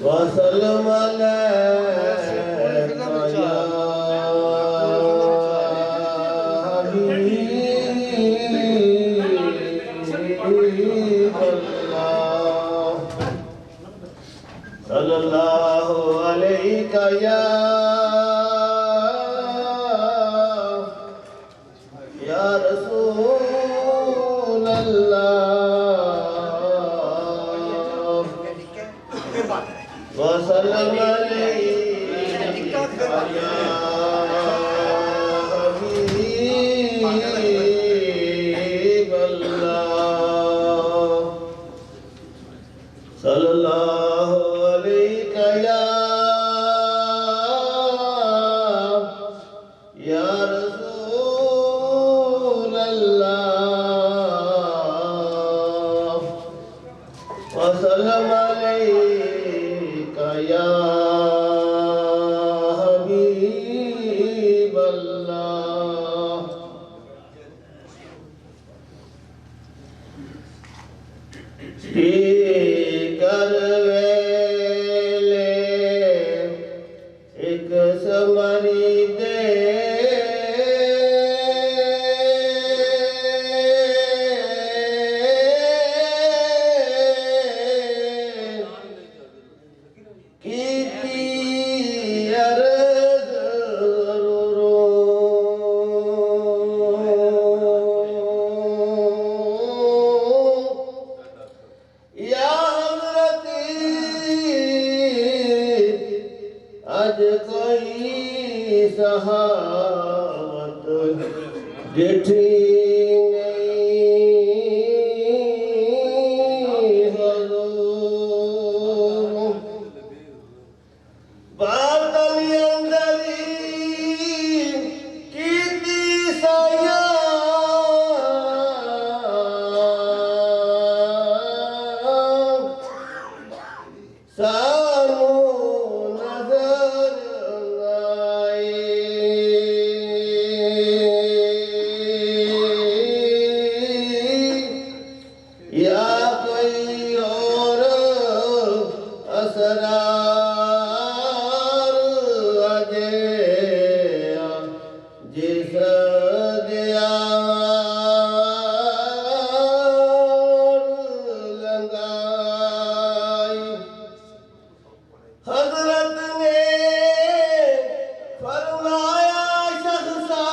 वसल्लम अलैका या हबीबल्लाह सल्लल्लाहु अलैका या वसल्लम अलैका या हबीबल्लाह सल्लल्लाहु अलैका या रसूलल्लाह वसल्लम अलैका या हबीबल्लाह कर वेले एक समरी दे आज कोई सहावत डिठी नहीं हज़ूर बातल अंदरी कीती सया सानू नजर या कोई और असरार अजे जिस दिया लंगाई हजरत ने फरमाया शख्सा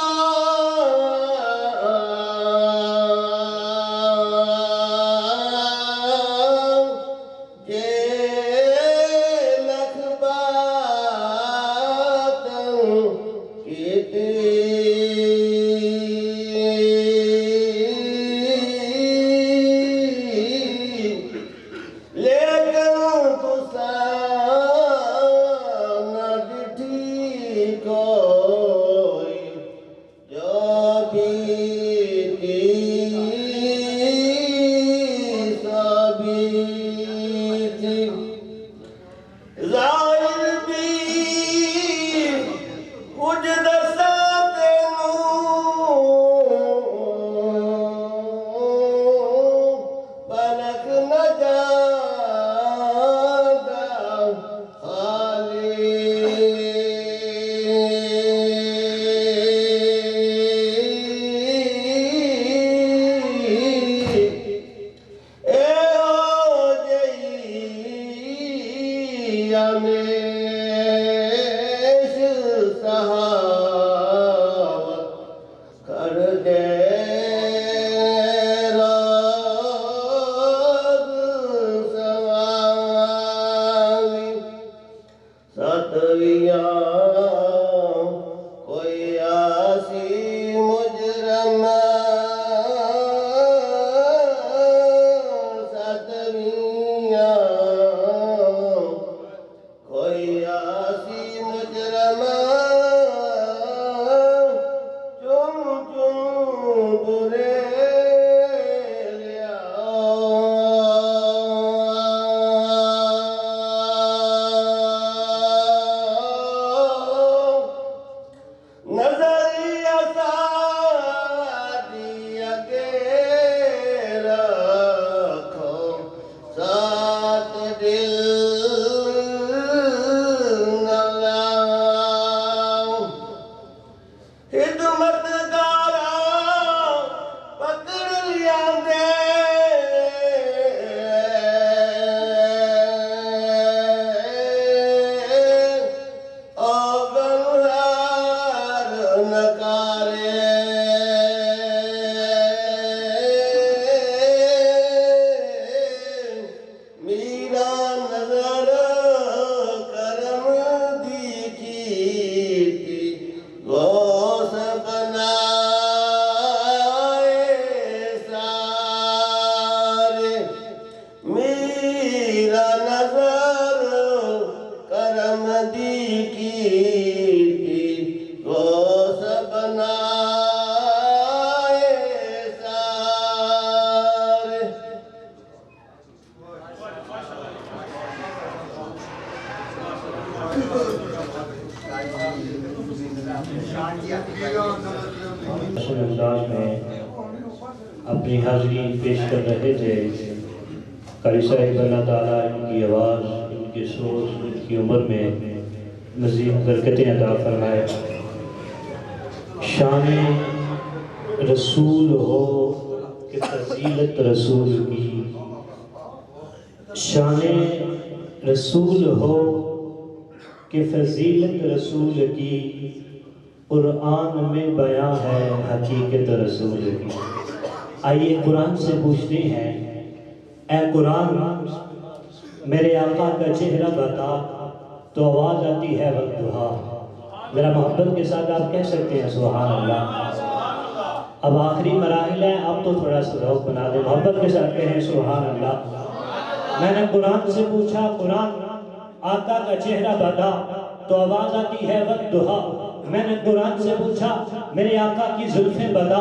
कर दे सतवियाँ कोई आसी मुजरम सतवियाँ कोई अंदाज में अपनी हाजिरी पेश कर रहे थे। कारी साहिब अल्लाह ताला इनकी आवाज़, इनकी सोच, इनकी उम्र में मज़ीद बरकतें अता फरमाए। शान रसूल हो कि फजीलत रसूल की, शान रसूल हो कि फजीलत रसूल की, कुरान में बयां है हकीकत रसूल की। आइए कुरान से पूछते हैं, ऐ कुरान मेरे आका का चेहरा बता, तो आवाज़ आती है वक्त दुहा। ज़रा मोहब्बत के साथ आप कह सकते हैं सुभान अल्लाह। अब आखिरी मराहिल है, आप तो थोड़ा सा रौक बना दें, मोहब्बत के साथ कहें सुभान अल्लाह। मैंने कुरान से पूछा, कुरान आका का चेहरा बता, तो आवाज़ आती है वक्त दुहा। मैंने कुरान से पूछा, मेरे आका की जुल्फ़ें बता,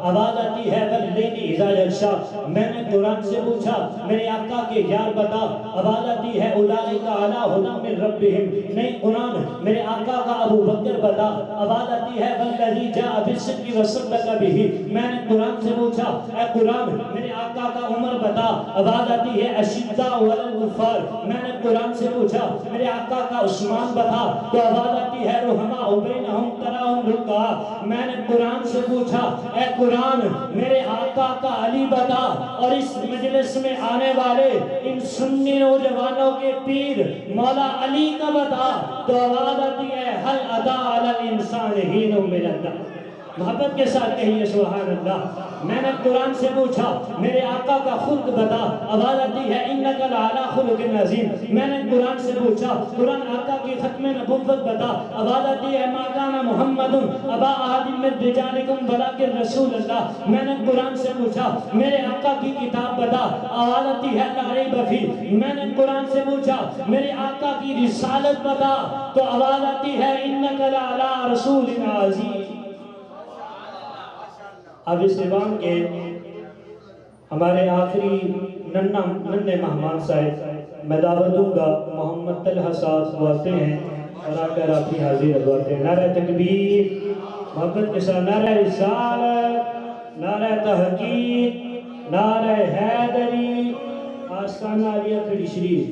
आवाज़ आती है वल्लैली इज़ा यग़शा। मैंने कुरान से पूछा, मेरे आका के यार बता, आवाज़ आती है उलाइका अला हुदा मिन रब्बिहिम। नहीं कुरान मेरे आका का अबू बकर बता, आवाज़ आती है वल्लज़ी जाअ बिस्सिद्क़ि वसद्दक़ बिही। मैंने कुरान से पूछा, ऐ कुरान मेरे आका का उमर बता, आवाज़ आती है अशिद्दाउ अलल कुफ़ार। मैंने कुरान से पूछा, मेरे आका का उस्मान बता, तो आवाज़ आती है रुहमा बैनहुम तराहुम रुक्का। मैंने कुरान से पूछा, ऐ कुरान मेरे आका का अली बता, और इस मजलिस में आने वाले इन सुन्नी नौजवानों के पीर मौला अली का बता, तो आवाज़ आती है हल अता अलल इंसान हीनुम मिनद दहर। मोहब्बत के साथ कहिए सुभान अल्लाह। मैंने कुरान से पूछा, मेरे आका का खुल्क बता, आवाज़ आती है इन्नका लअला खुलुकिन अज़ीम। मैंने कुरान से पूछा, कुरान आका की खत्म नबुव्वत बता, आवाज़ आती है मा काना मुहम्मदुन अबा अहदिम मिन रिजालिकुम वलाकिन रसूलुल्लाह। मैंने कुरान से पूछा, मेरे आका की किताब बता, आवाज़ आती है ला रैब फीह। मैंने कुरान से पूछा, मेरे आका की रिसालत बता, तो आवाज़ आती है इन्नका लअला रसूलिन अज़ीम। अब इस दीवान के हमारे आखिरी नन्हे मेहमान साहब मैं दावत दूंगा, मोहम्मद तलहा साहब वो आते हैं और आकर अपनी हाजिर लगवाते हैं। नारा तकबीर, मोहब्बत के साथ नारा रिसालत, नारा तहकीक, नारा हैदरी, आस्ताना आलिया खड़ी शरीफ।